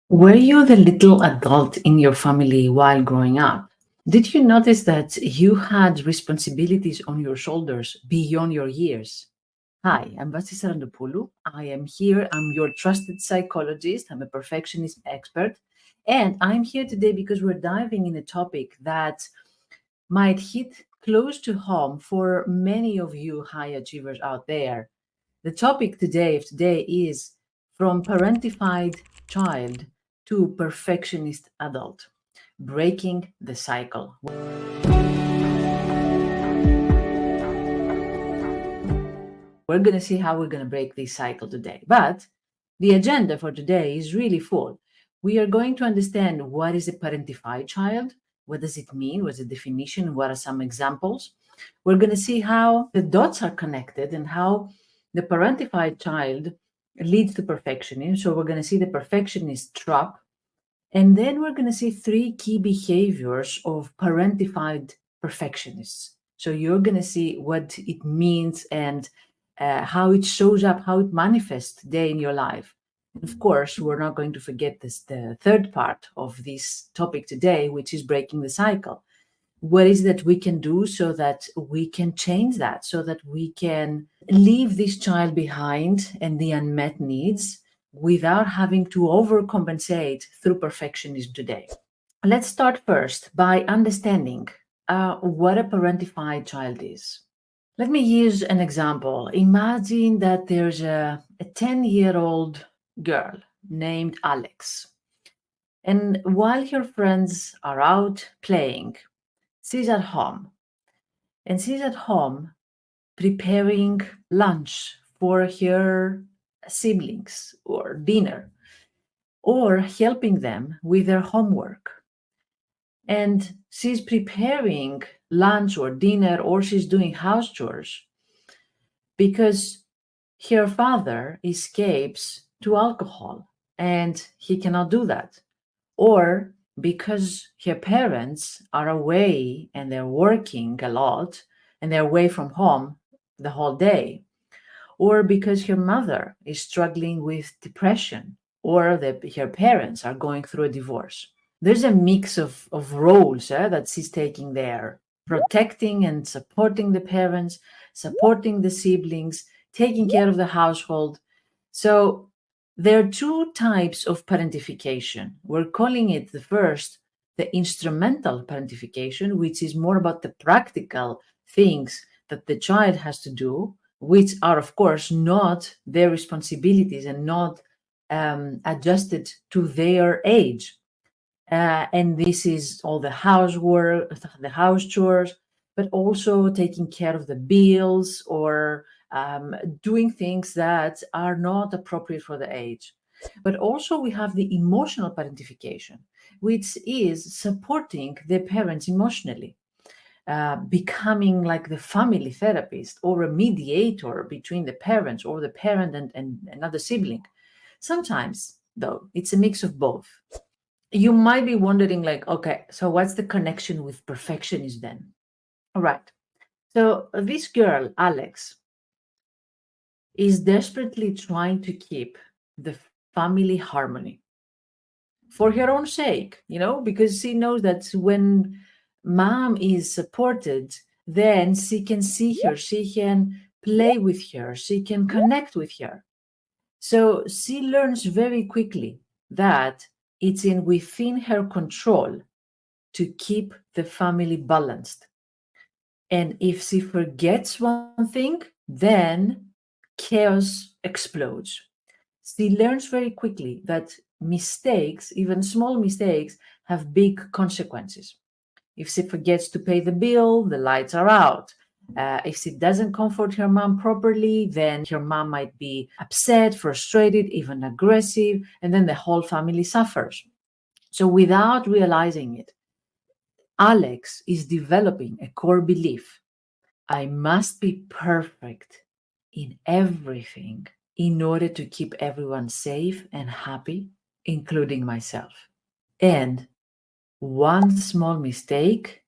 Were you the little adult in your family while growing up? Did you notice that you had responsibilities on your shoulders beyond your years? Hi, I'm Vassia. I am here. I'm your trusted psychologist. I'm a perfectionist expert. And I'm here today because we're diving in a topic that might hit close to home for many of you high achievers out there. The topic today is from parentified child to perfectionist adult, breaking the cycle. We're going to see how we're going to break this cycle today. But the agenda for today is really full. We are going to understand what is a parentified child, what does it mean, what's the definition, what are some examples. We're going to see how the dots are connected and how the parentified child leads to perfectionism. So we're going to see the perfectionist trap. And then we're going to see three key behaviors of parentified perfectionists. So you're going to see what it means and how it shows up, how it manifests today in your life. And of course, we're not going to forget the third part of this topic today, which is breaking the cycle. What is that we can do so that we can change that, so that we can leave this child behind and the unmet needs without having to overcompensate through perfectionism today. Let's start first by understanding what a parentified child is. Let me use an example. Imagine that there's a 10-year-old girl named Alex. And while her friends are out playing, she's at home. And she's at home preparing lunch for her siblings or dinner or helping them with their homework. And she's preparing lunch or dinner or she's doing house chores because her father escapes to alcohol and he cannot do that. Or because her parents are away and they're working a lot and they're away from home the whole day. Or because her mother is struggling with depression or that her parents are going through a divorce. There's a mix of roles that she's taking there, protecting and supporting the parents, supporting the siblings, taking care of the household. So there are two types of parentification. We're calling it the first, the instrumental parentification, which is more about the practical things that the child has to do, which are, of course, not their responsibilities and not adjusted to their age. And this is all the housework, the house chores, but also taking care of the bills or doing things that are not appropriate for the age. But also we have the emotional parentification, which is supporting the parents emotionally, becoming like the family therapist or a mediator between the parents or the parent and another sibling. Sometimes, though, it's a mix of both. You might be wondering, like, okay, so what's the connection with perfectionism then? All right. So this girl, Alex, is desperately trying to keep the family harmony for her own sake, because she knows that when mom is supported, then she can see her, she can play with her, she can connect with her. So she learns very quickly that it's in within her control to keep the family balanced. And if she forgets one thing, then chaos explodes. She learns very quickly that mistakes, even small mistakes, have big consequences. If she forgets to pay the bill, the lights are out. If she doesn't comfort her mom properly, then her mom might be upset, frustrated, even aggressive, and then the whole family suffers. So, without realizing it, Alex is developing a core belief: I must be perfect in everything in order to keep everyone safe and happy, including myself. And one small mistake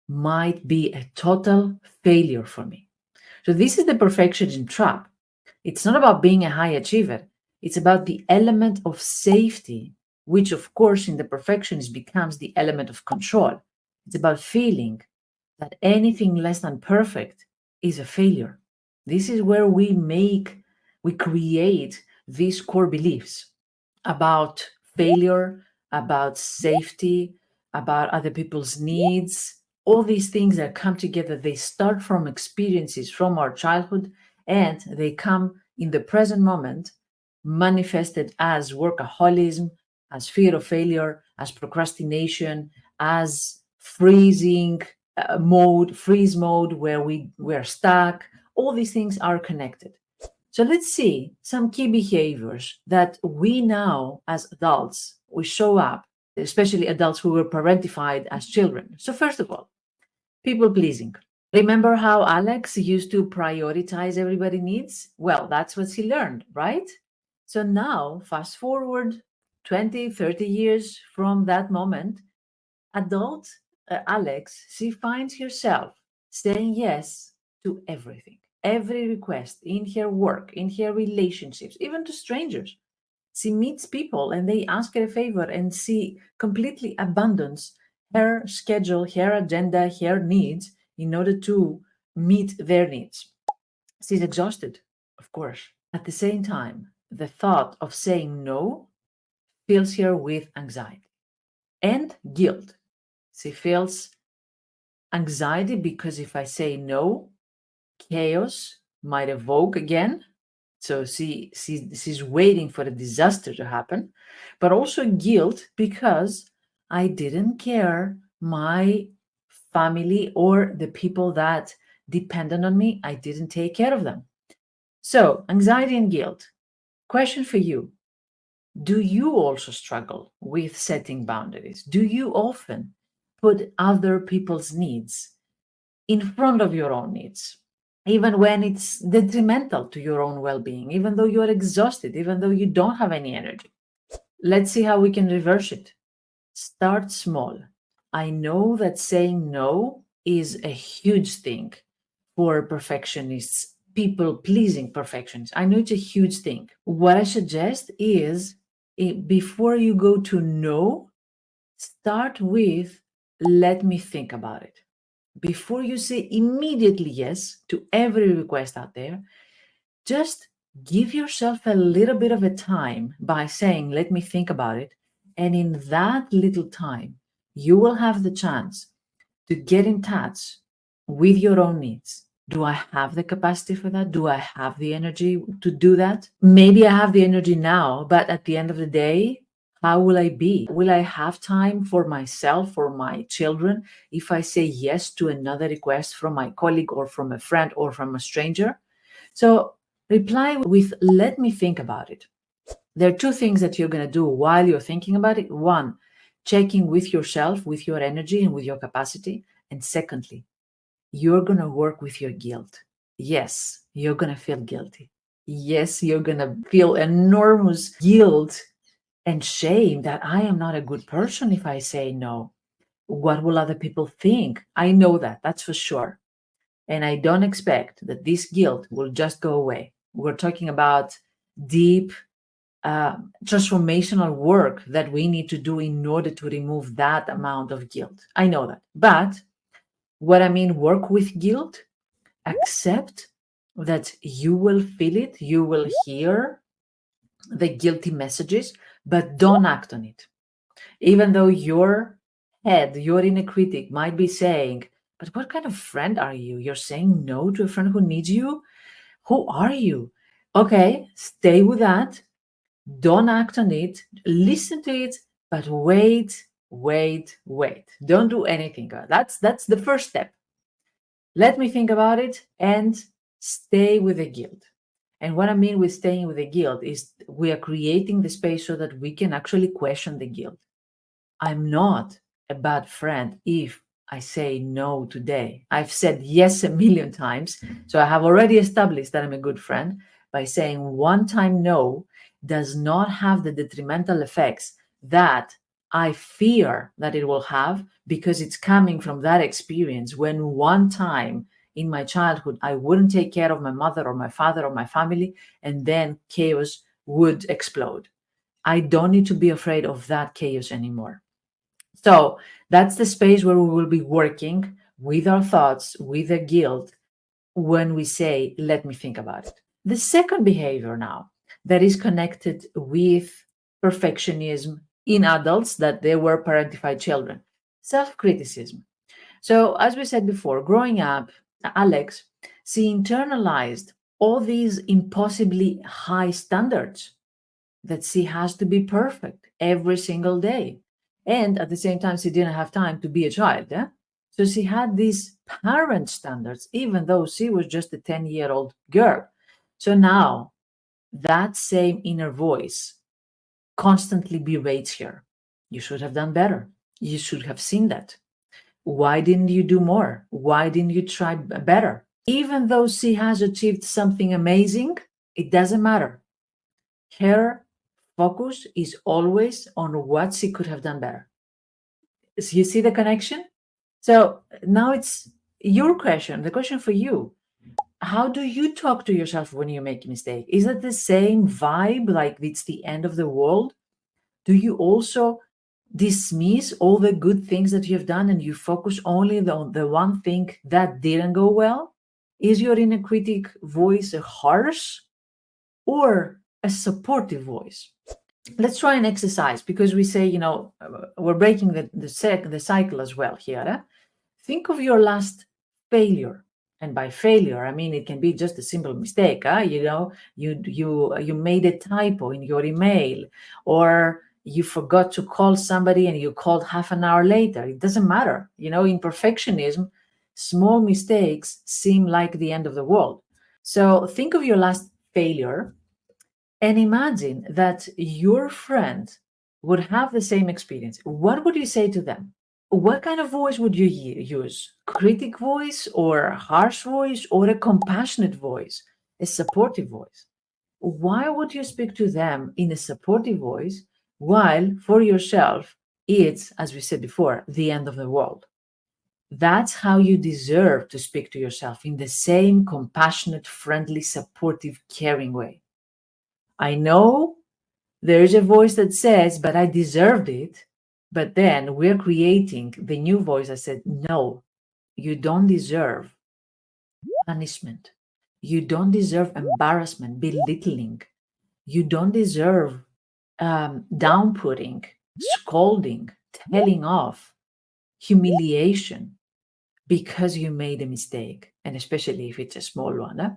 might be a total failure for me. So, this is the perfectionism trap. It's not about being a high achiever, It's about the element of safety, which, of course, in the perfectionist becomes the element of control. It's about feeling that anything less than perfect is a failure. This is where we create these core beliefs about failure, about safety, about other people's needs. All these things that come together, they start from experiences from our childhood and they come in the present moment, manifested as workaholism, as fear of failure, as procrastination, as freeze mode, where we're stuck. All these things are connected. So let's see some key behaviors that we now, as adults, we show up, especially adults who were parentified as children. So first of all, people pleasing. Remember how Alex used to prioritize everybody's needs? Well, that's what he learned, right? So now, fast forward 20, 30 years from that moment, adult Alex, she finds herself saying yes to everything, every request in her work, in her relationships, even to strangers. She meets people and they ask her a favor, and she completely abandons her schedule, her agenda, her needs in order to meet their needs. She's exhausted, of course. At the same time, the thought of saying no fills her with anxiety and guilt. She feels anxiety because if I say no, chaos might evoke again. So she's waiting for a disaster to happen, but also guilt because I didn't care my family or the people that depended on me, I didn't take care of them. So anxiety and guilt. Question for you. Do you also struggle with setting boundaries? Do you often put other people's needs in front of your own needs, even when it's detrimental to your own well being, even though you're exhausted, even though you don't have any energy? Let's see how we can reverse it. Start small. I know that saying no is a huge thing for perfectionists, people pleasing perfectionists. I know it's a huge thing. What I suggest is before you go to no, start with let me think about it. Before you say immediately yes to every request out there, just give yourself a little bit of a time by saying, let me think about it. And in that little time, you will have the chance to get in touch with your own needs. Do I have the capacity for that? Do I have the energy to do that? Maybe I have the energy now, but at the end of the day, how will I be? Will I have time for myself, for my children, if I say yes to another request from my colleague or from a friend or from a stranger? So reply with, let me think about it. There are two things that you're going to do while you're thinking about it. One, checking with yourself, with your energy and with your capacity. And secondly, you're going to work with your guilt. Yes, you're going to feel guilty. Yes, you're going to feel enormous guilt and shame that I am not a good person if I say no. What will other people think? I know that, that's for sure. And I don't expect that this guilt will just go away. We're talking about deep transformational work that we need to do in order to remove that amount of guilt. I know that. But what I mean, work with guilt, accept that you will feel it, you will hear the guilty messages, but don't act on it. Even though your head, your inner critic might be saying, but what kind of friend are you? You're saying no to a friend who needs you? Who are you? Okay, stay with that. Don't act on it. Listen to it, but wait. Don't do anything. That's the first step. Let me think about it and stay with the guilt. And what I mean with staying with the guilt is we are creating the space so that we can actually question the guilt. I'm not a bad friend if I say no today. I've said yes a million times. So I have already established that I'm a good friend by saying one time no does not have the detrimental effects that I fear that it will have because it's coming from that experience when one time in my childhood I wouldn't take care of my mother or my father or my family, and then chaos would explode. I don't need to be afraid of that chaos anymore. So that's the space where we will be working with our thoughts, with the guilt, when we say, let me think about it. The second behavior now that is connected with perfectionism in adults that they were parentified children, self criticism. So, as we said before, growing up, Alex, she internalized all these impossibly high standards that she has to be perfect every single day. And at the same time, she didn't have time to be a child. Yeah? So she had these parent standards, even though she was just a 10-year-old girl. So now that same inner voice constantly berates her. You should have done better. You should have seen that. Why didn't you do more? Why didn't you try better? Even though she has achieved something amazing, it doesn't matter. Her focus is always on what she could have done better. So you see the connection? So now it's your question, the question for you. How do you talk to yourself when you make a mistake? Is it the same vibe, like it's the end of the world? Do you also dismiss all the good things that you've done and you focus only on the one thing that didn't go well? Is your inner critic voice a harsh or a supportive voice? Let's try an exercise because we say, we're breaking the cycle as well here. Think of your last failure. And by failure, I mean it can be just a simple mistake. You made a typo in your email, or you forgot to call somebody and you called half an hour later. It doesn't matter. In perfectionism, small mistakes seem like the end of the world. So think of your last failure and imagine that your friend would have the same experience. What would you say to them? What kind of voice would you use? Critic voice or harsh voice or a compassionate voice, a supportive voice? Why would you speak to them in a supportive voice while for yourself it's, as we said before, the end of the world? That's how you deserve to speak to yourself, in the same compassionate, friendly, supportive, caring way. I know there is a voice that says, but I deserved it. But then we're creating the new voice that said, no, you don't deserve punishment. You don't deserve embarrassment, belittling. You don't deserve downputting, scolding, telling off, humiliation because you made a mistake. And especially if it's a small one.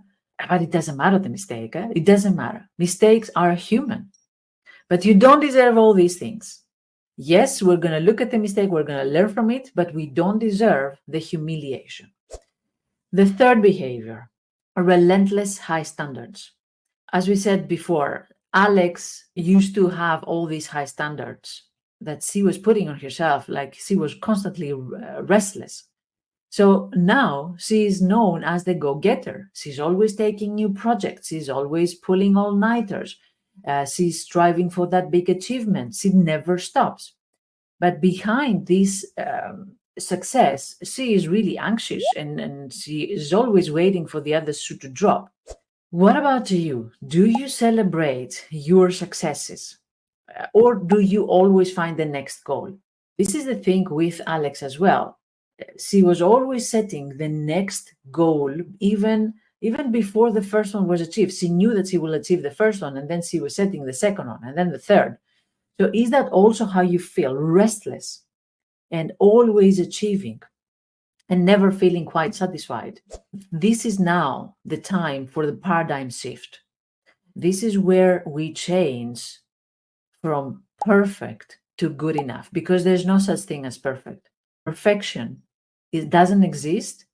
But it doesn't matter the mistake. It doesn't matter. Mistakes are human. But you don't deserve all these things. Yes, we're going to look at the mistake, we're going to learn from it, but we don't deserve the humiliation. The third behavior, relentless high standards. As we said before, Alex used to have all these high standards that she was putting on herself, like she was constantly restless. So now she is known as the go-getter. She's always taking new projects. She's always pulling all-nighters. She's striving for that big achievement. She never stops. But behind this success, she is really anxious and she is always waiting for the other shoe to drop. What about you? Do you celebrate your successes? Or do you always find the next goal? This is the thing with Alex as well. She was always setting the next goal, even before the first one was achieved. She knew that she will achieve the first one, and then she was setting the second one, and then the third. So is that also how you feel? Restless and always achieving and never feeling quite satisfied? This is now the time for the paradigm shift. This is where we change from perfect to good enough, because there's no such thing as perfect. Perfection, it doesn't exist,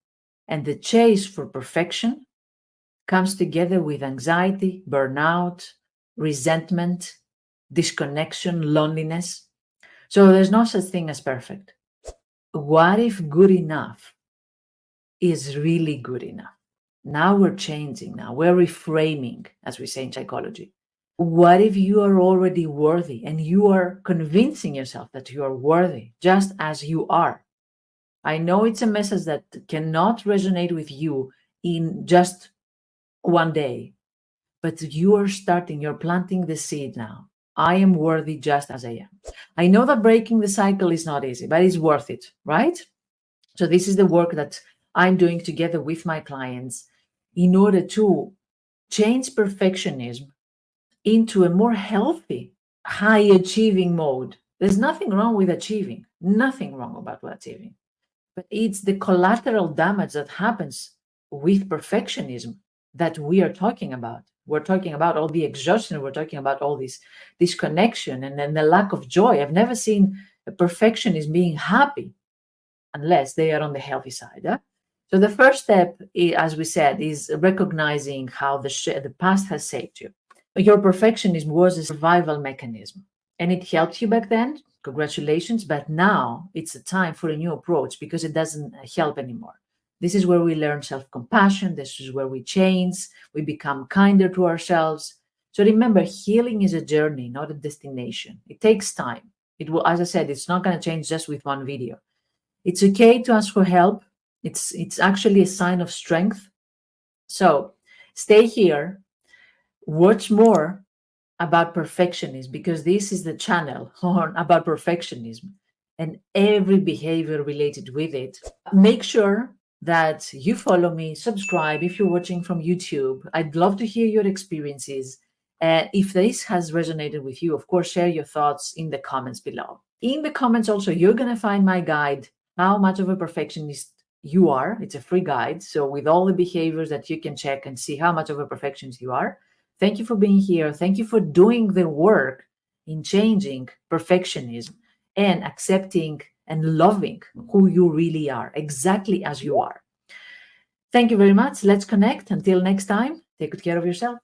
and the chase for perfection comes together with anxiety, burnout, resentment, disconnection, loneliness. So there's no such thing as perfect. What if good enough is really good enough? Now we're changing, now we're reframing, as we say in psychology. What if you are already worthy and you are convincing yourself that you are worthy just as you are? I know it's a message that cannot resonate with you in just one day, but you're planting the seed now. I am worthy just as I am. I know that breaking the cycle is not easy, but it's worth it, right? So this is the work that I'm doing together with my clients in order to change perfectionism into a more healthy, high achieving mode. There's nothing wrong with achieving, nothing wrong about achieving, but it's the collateral damage that happens with perfectionism that we are talking about. We're talking about all the exhaustion, we're talking about all this disconnection and then the lack of joy. I've never seen a perfectionist being happy unless they are on the healthy side. So the first step, as we said, is recognizing how the past has shaped you. Your perfectionism was a survival mechanism and it helped you back then. Congratulations. But now it's a time for a new approach because it doesn't help anymore. This is where we learn self compassion. This is where we change. We become kinder to ourselves. So remember, healing is a journey, not a destination. It takes time. It will, as I said, it's not going to change just with one video. It's okay to ask for help. It's actually a sign of strength. So stay here, watch more about perfectionism because this is the channel on about perfectionism and every behavior related with it. Make sure that you follow me, subscribe if you're watching from YouTube. I'd love to hear your experiences. If this has resonated with you, of course, share your thoughts in the comments below. In the comments also, you're going to find my guide, How Much of a Perfectionist You Are. It's a free guide. So with all the behaviors that you can check and see how much of a perfectionist you are. Thank you for being here. Thank you for doing the work in changing perfectionism and accepting and loving who you really are, exactly as you are. Thank you very much. Let's connect. Until next time, take good care of yourself.